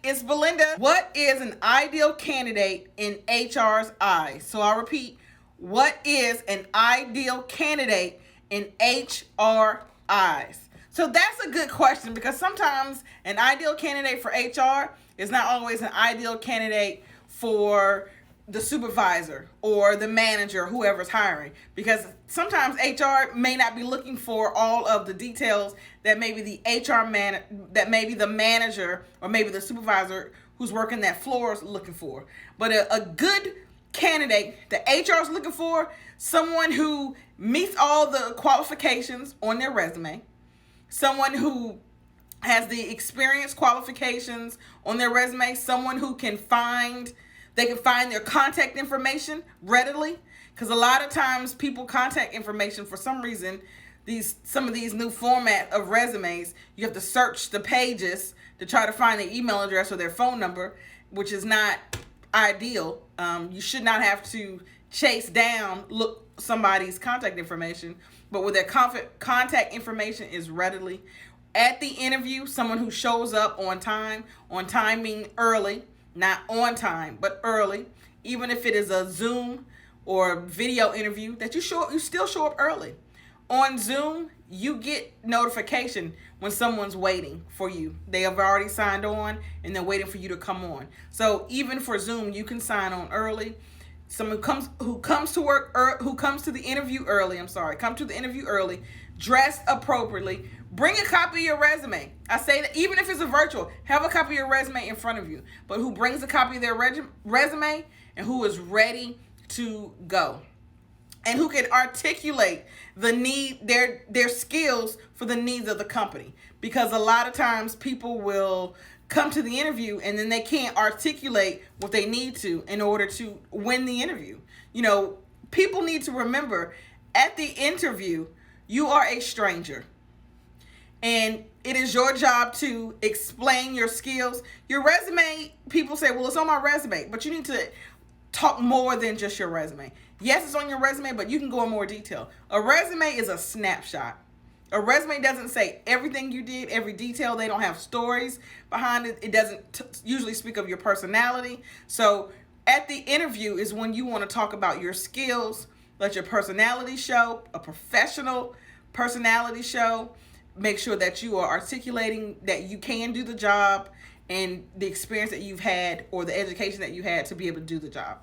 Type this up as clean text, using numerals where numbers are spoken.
It's Belinda. What is an ideal candidate in HR's eyes? So I'll repeat, what is an ideal candidate in HR eyes? So that's a good question because sometimes an ideal candidate for HR is not always an ideal candidate for the supervisor or the manager, whoever's hiring, because sometimes HR may not be looking for all of the details that maybe that maybe the manager or maybe the supervisor who's working that floor is looking for. But a good candidate that HR is looking for, someone who meets all the qualifications on their resume, someone who has the experience qualifications on their resume, someone who can find their contact information readily, because a lot of times people contact information for some reason. Some of these new format of resumes, you have to search the pages to try to find their email address or their phone number, which is not ideal. You should not have to chase down look somebody's contact information, but with their contact information is readily at the interview. Someone who shows up on time meaning early, not on time, but early. Even if it is a Zoom or video interview, that you still show up early. On Zoom, you get notification when someone's waiting for you. They have already signed on and they're waiting for you to come on. So even for Zoom, you can sign on early. Someone who comes to the interview early. Come to the interview early, dressed appropriately. Bring a copy of your resume. I say that even if it's a virtual, have a copy of your resume in front of you. But who brings a copy of their resume and who is ready to go, and who can articulate their skills for the needs of the company. Because a lot of times people will come to the interview and then they can't articulate what they need to in order to win the interview. People need to remember, at the interview, you are a stranger. And it is your job to explain your skills. Your resume, people say, well, it's on my resume, but you need to talk more than just your resume. Yes, it's on your resume, but you can go in more detail. A resume is a snapshot. A resume doesn't say everything you did, every detail. They don't have stories behind it. It doesn't usually speak of your personality. So at the interview is when you want to talk about your skills, let your personality show, a professional personality show. Make sure that you are articulating that you can do the job and the experience that you've had or the education that you had to be able to do the job.